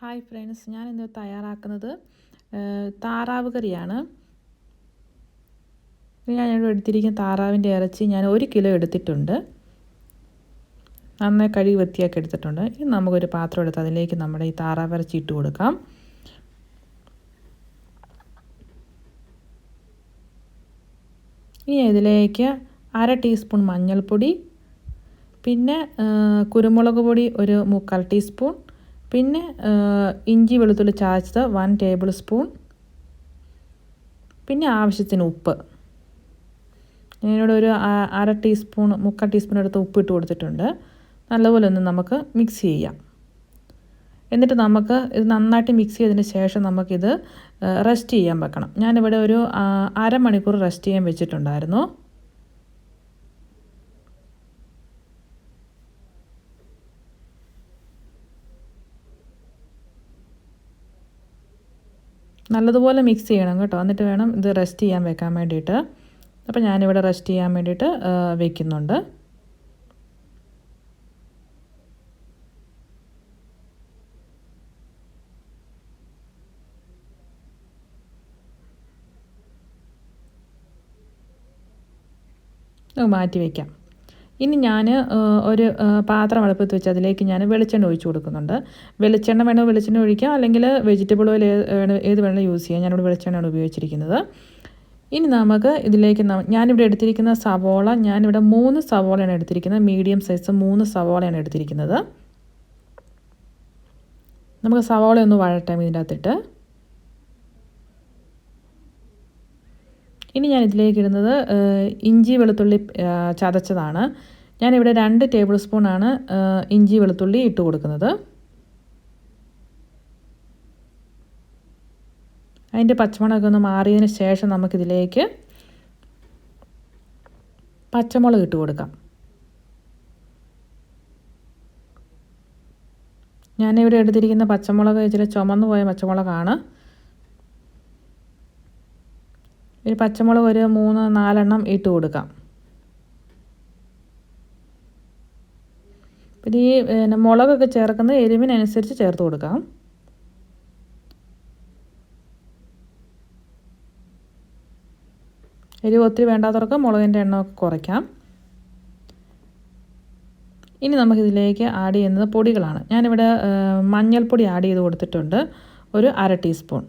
Hi friends, ഞാനിന്ന് തയ്യാറാക്കുന്നത് താറാവ് കറിയാണ്. ഞാനിവിടെ എടുത്തിരിക്കുന്ന താറാവിൻ്റെ ഇറച്ചി ഞാൻ 1 കിലോ എടുത്തിട്ടുണ്ട്. നന്നായി കഴുകി വൃത്തിയാക്കി എടുത്തിട്ടുണ്ട്. ഇനി നമുക്കൊരു പാത്രം എടുത്ത് അതിലേക്ക് നമ്മുടെ ഈ താറാവ് ഇറച്ചി ഇട്ട് കൊടുക്കാം. ഇനി ഇതിലേക്ക് 1/2 ടീസ്പൂൺ മഞ്ഞൾപ്പൊടി, പിന്നെ കുരുമുളക് പൊടി ഒരു 3/4 ടീസ്പൂൺ, പിന്നെ ഇഞ്ചി വെളുത്തുള്ളി ചതച്ചത് 1 ടേബിൾ സ്പൂൺ, പിന്നെ ആവശ്യത്തിന് ഉപ്പ്. ഞാനിവിടെ ഒരു 1/2 ടീസ്പൂൺ 3/4 ടീസ്പൂൺ എടുത്ത് ഉപ്പ് ഇട്ട് കൊടുത്തിട്ടുണ്ട്. നല്ലപോലെ ഒന്ന് നമുക്ക് മിക്സ് ചെയ്യാം. എന്നിട്ട് നമുക്ക് ഇത് നന്നായിട്ട് മിക്സ് ചെയ്തതിന് ശേഷം നമുക്കിത് റെസ്റ്റ് ചെയ്യാൻ വെക്കണം. ഞാനിവിടെ ഒരു അരമണിക്കൂർ റെസ്റ്റ് ചെയ്യാൻ വെച്ചിട്ടുണ്ടായിരുന്നു. നല്ലതുപോലെ മിക്സ് ചെയ്യണം കേട്ടോ, എന്നിട്ട് വേണം ഇത് റെസ്റ്റ് ചെയ്യാൻ വെക്കാൻ വേണ്ടിയിട്ട്. അപ്പോൾ ഞാനിവിടെ റെസ്റ്റ് ചെയ്യാൻ വേണ്ടിയിട്ട് വയ്ക്കുന്നുണ്ട്. മാറ്റി വയ്ക്കാം. ഇനി ഞാൻ ഒരു പാത്രം അടുപ്പത്ത് വെച്ച് അതിലേക്ക് ഞാൻ വെളിച്ചെണ്ണ ഒഴിച്ച് കൊടുക്കുന്നുണ്ട്. വെളിച്ചെണ്ണ വേണോ വെളിച്ചെണ്ണ ഒഴിക്കാം, അല്ലെങ്കിൽ വെജിറ്റബിൾ ഓയിൽ ഏത് വേണമെങ്കിലും യൂസ് ചെയ്യാം. ഞാനിവിടെ വെളിച്ചെണ്ണയാണ് ഉപയോഗിച്ചിരിക്കുന്നത്. ഇനി നമുക്ക് ഇതിലേക്ക് ഞാനിവിടെ എടുത്തിരിക്കുന്ന സവോള, ഞാനിവിടെ 3 സവോളയാണ് എടുത്തിരിക്കുന്നത്. മീഡിയം സൈസ് 3 സവോളയാണ് എടുത്തിരിക്കുന്നത്. നമുക്ക് സവോള ഒന്ന് വഴട്ടാം ഇതിൻ്റെ അകത്തിട്ട്. ഇനി ഞാൻ ഇതിലേക്ക് ഇടുന്നത് ഇഞ്ചി വെളുത്തുള്ളി ചതച്ചതാണ്. ഞാനിവിടെ 2 ടേബിൾ സ്പൂണാണ് ഇഞ്ചി വെളുത്തുള്ളി ഇട്ട് കൊടുക്കുന്നത്. അതിൻ്റെ പച്ചമുളകൊക്കെ ഒന്ന് മാറിയതിന് ശേഷം നമുക്കിതിലേക്ക് പച്ചമുളക് ഇട്ട് കൊടുക്കാം. ഞാനിവിടെ എടുത്തിരിക്കുന്ന പച്ചമുളക് ഇച്ചിരി ചുമന്നു പോയ പച്ചമുളകാണ്. ഒരു പച്ചമുളക് ഒരു 3-4 എണ്ണം ഇട്ട് കൊടുക്കാം. പിന്നെ ഈ മുളകൊക്കെ ചേർക്കുന്നത് എരിവിനനുസരിച്ച് ചേർത്ത് കൊടുക്കാം. എരിവ് ഒത്തിരി വേണ്ടാത്തവർക്ക് മുളകിൻ്റെ എണ്ണമൊക്കെ കുറയ്ക്കാം. ഇനി നമുക്കിതിലേക്ക് ആഡ് ചെയ്യുന്നത് പൊടികളാണ്. ഞാനിവിടെ മഞ്ഞൾപ്പൊടി ആഡ് ചെയ്ത് കൊടുത്തിട്ടുണ്ട്, ഒരു 1/2 ടീസ്പൂൺ.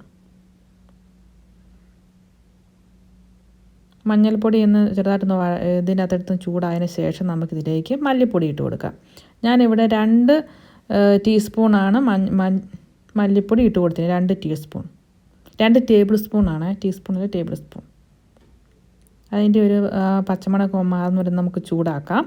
മഞ്ഞൾപ്പൊടി ഒന്ന് ചെറുതായിട്ടൊന്ന് ഇതിനകത്തെടുത്ത് ചൂടായതിന് ശേഷം നമുക്കിതിലേക്ക് മല്ലിപ്പൊടി ഇട്ട് കൊടുക്കാം. ഞാനിവിടെ 2 ടീസ്പൂണാണ് മല്ലിപ്പൊടി ഇട്ട് കൊടുത്തത്. 2 ടീസ്പൂൺ, 2 ടേബിൾ സ്പൂണാണ്, ടീസ്പൂണിൽ ടേബിൾ സ്പൂൺ. അതിൻ്റെ ഒരു പച്ചമണമൊക്കെ മാറുന്ന വരെ നമുക്ക് ചൂടാക്കാം.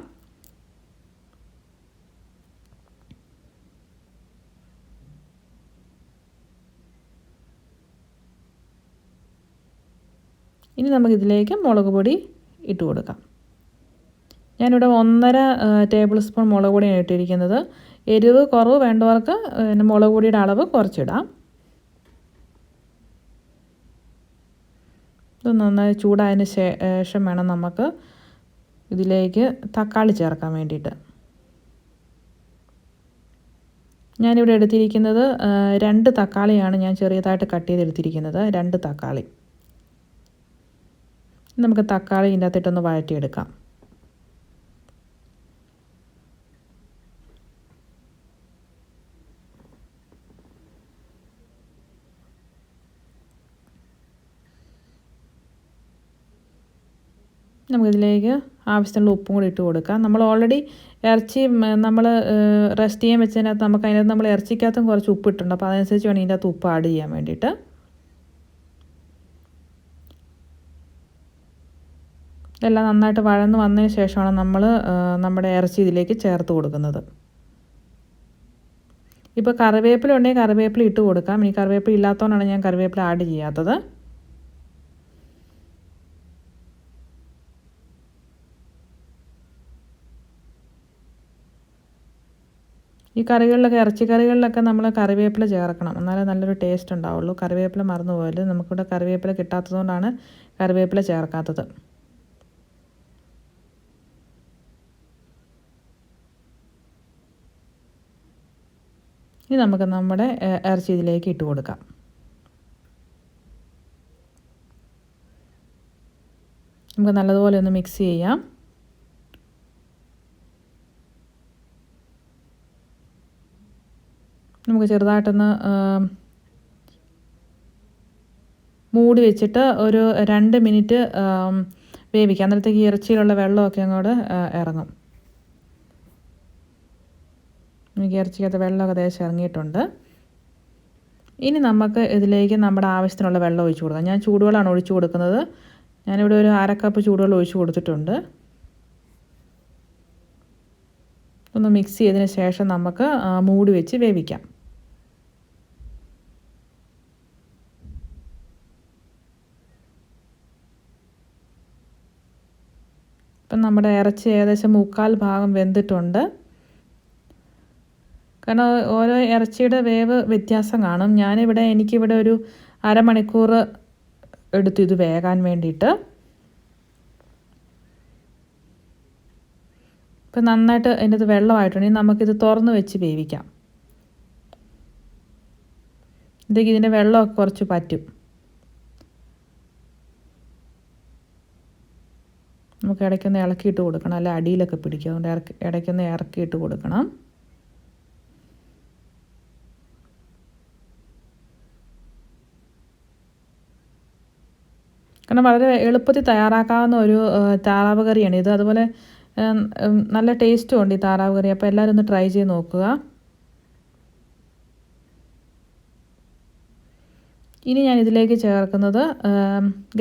ഇനി നമുക്കിതിലേക്ക് മുളക് പൊടി ഇട്ട് കൊടുക്കാം. ഞാനിവിടെ 1.5 ടേബിൾ സ്പൂൺ മുളക് പൊടിയാണ് ഇട്ടിരിക്കുന്നത്. എരിവ് കുറവ് വേണ്ടവർക്ക് മുളക് പൊടിയുടെ അളവ് കുറച്ചിടാം. ഇത് നന്നായി ചൂടായതിന് ശേഷം വേണം നമുക്ക് ഇതിലേക്ക് തക്കാളി ചേർക്കാൻ വേണ്ടിയിട്ട്. ഞാനിവിടെ എടുത്തിരിക്കുന്നത് 2 തക്കാളിയാണ് ഞാൻ ചെറിയതായിട്ട് കട്ട് ചെയ്തെടുത്തിരിക്കുന്നത്. 2 തക്കാളി. നമുക്ക് തക്കാളി ഇതിൻ്റെ അകത്തിട്ടൊന്ന് വഴറ്റിയെടുക്കാം. നമുക്കിതിലേക്ക് ആവശ്യത്തിനുള്ള ഉപ്പും കൂടി ഇട്ട് കൊടുക്കാം. നമ്മൾ ഓൾറെഡി ഇറച്ചി നമ്മൾ റെസ്റ്റ് ചെയ്യാൻ വെച്ചതിനകത്ത് നമുക്ക് അതിനകത്ത് നമ്മൾ ഇറച്ചിക്കകത്തും കുറച്ച് ഉപ്പ് ഇട്ടിട്ടുണ്ട്. അപ്പോൾ അതനുസരിച്ച് വേണം ഇതിൻ്റെ അകത്ത് ഉപ്പ് ആഡ് ചെയ്യാൻ വേണ്ടിയിട്ട്. ഇതെല്ലാം നന്നായിട്ട് വഴന്ന് വന്നതിന് ശേഷമാണ് നമ്മൾ നമ്മുടെ ഇറച്ചി ഇതിലേക്ക് ചേർത്ത് കൊടുക്കുന്നത്. ഇപ്പോൾ കറിവേപ്പില ഉണ്ടെങ്കിൽ കറിവേപ്പില ഇട്ട് കൊടുക്കാം. ഇനി കറിവേപ്പില ഇല്ലാത്തതുകൊണ്ടാണ് ഞാൻ കറിവേപ്പില ആഡ് ചെയ്യാത്തത്. ഈ കറികളിലൊക്കെ, ഇറച്ചിക്കറികളിലൊക്കെ നമ്മൾ കറിവേപ്പില ചേർക്കണം, എന്നാലേ നല്ലൊരു ടേസ്റ്റ് ഉണ്ടാവുള്ളൂ. കറിവേപ്പില മറന്നു പോയാൽ, നമുക്കിവിടെ കറിവേപ്പില കിട്ടാത്തതുകൊണ്ടാണ് കറിവേപ്പില ചേർക്കാത്തത്. ഇനി നമുക്ക് നമ്മുടെ ഇറച്ചി ഇതിലേക്ക് ഇട്ട് കൊടുക്കാം. നമുക്ക് നല്ലതുപോലെ ഒന്ന് മിക്സ് ചെയ്യാം. നമുക്ക് ചെറുതായിട്ടൊന്ന് മൂടി വെച്ചിട്ട് ഒരു 2 മിനിറ്റ് വേവിക്കാം. അന്നേരത്തേക്ക് ഇറച്ചിയിലുള്ള വെള്ളമൊക്കെ അങ്ങോട്ട് ഇറങ്ങും. എനിക്ക് ഇറച്ചിക്കകത്ത് വെള്ളമൊക്കെ ഏകദേശം ഇറങ്ങിയിട്ടുണ്ട്. ഇനി നമുക്ക് ഇതിലേക്ക് നമ്മുടെ ആവശ്യത്തിനുള്ള വെള്ളം ഒഴിച്ച് കൊടുക്കാം. ഞാൻ ചൂടുവെള്ളമാണ് ഒഴിച്ച് കൊടുക്കുന്നത്. ഞാനിവിടെ ഒരു 1/2 കപ്പ് ചൂടുവെള്ളം ഒഴിച്ച് കൊടുത്തിട്ടുണ്ട്. ഒന്ന് മിക്സ് ചെയ്തതിന് ശേഷം നമുക്ക് മൂടി വെച്ച് വേവിക്കാം. ഇപ്പം നമ്മുടെ ഇറച്ചി ഏകദേശം 3/4 ഭാഗം വെന്തിട്ടുണ്ട്. കാരണം ഓരോ ഇറച്ചിയുടെ വേവ് വ്യത്യാസം കാണും. എനിക്കിവിടെ ഒരു 1/2 മണിക്കൂർ എടുത്തു ഇത് വേകാൻ വേണ്ടിയിട്ട്. ഇപ്പം നന്നായിട്ട് അതിൻ്റെ അത് വെള്ളമായിട്ടുണ്ടെങ്കിൽ നമുക്കിത് തുറന്ന് വെച്ച് വേവിക്കാം. ഇതിൻ്റെ വെള്ളമൊക്കെ കുറച്ച് പറ്റും. നമുക്ക് ഇടയ്ക്കൊന്ന് ഇളക്കിയിട്ട് കൊടുക്കണം, അല്ല അടിയിലൊക്കെ പിടിക്കും. അതുകൊണ്ട് ഇടയ്ക്കൊന്ന് ഇറക്കിയിട്ട് കൊടുക്കണം. കാരണം വളരെ എളുപ്പത്തിൽ തയ്യാറാക്കാവുന്ന ഒരു താറാവ് കറിയാണ് ഇത്. അതുപോലെ നല്ല ടേസ്റ്റും ഉണ്ട് ഈ താറാവ് കറി. അപ്പോൾ എല്ലാവരും ഒന്ന് ട്രൈ ചെയ്ത് നോക്കുക. ഇനി ഞാൻ ഇതിലേക്ക് ചേർക്കുന്നത്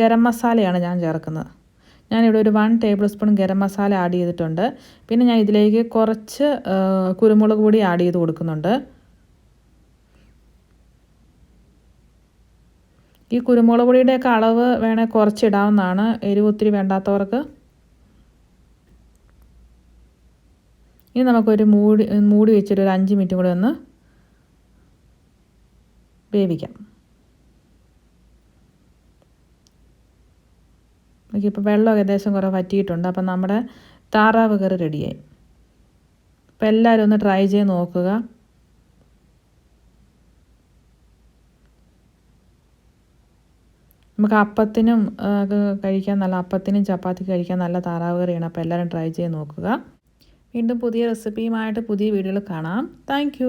ഗരം മസാലയാണ് ഞാൻ ചേർക്കുന്നത്. ഞാനിവിടെ ഒരു 1 table spoon garam masala add ചെയ്തിട്ടുണ്ട്. പിന്നെ ഞാൻ ഇതിലേക്ക് കുറച്ച് കുരുമുളക് പൊടി ആഡ് ചെയ്ത് കൊടുക്കുന്നുണ്ട്. ഈ കുരുമുളക് പൊടിയുടെയൊക്കെ അളവ് വേണേൽ കുറച്ചിടാവുന്നതാണ്, എരിവ് ഒത്തിരി വേണ്ടാത്തവർക്ക്. ഇനി നമുക്കൊരു മൂടി വെച്ചിട്ട് ഒരു 5 മിനിറ്റ് കൂടെ ഒന്ന് വേവിക്കാം. ഇപ്പോൾ വെള്ളം ഏകദേശം കുറേ വറ്റിയിട്ടുണ്ട്. അപ്പം നമ്മുടെ താറാവ് കറി റെഡിയായി. അപ്പോൾ എല്ലാവരും ഒന്ന് ട്രൈ ചെയ്ത് നോക്കുക. നമുക്ക് അപ്പത്തിനും അപ്പത്തിനും ചപ്പാത്തിക്കും കഴിക്കാൻ നല്ല താറാവ് കറിയാണ്. അപ്പോൾ എല്ലാവരും ട്രൈ ചെയ്ത് നോക്കുക. വീണ്ടും പുതിയ റെസിപ്പിയുമായിട്ട് പുതിയ വീഡിയോയിൽ കാണാം. താങ്ക്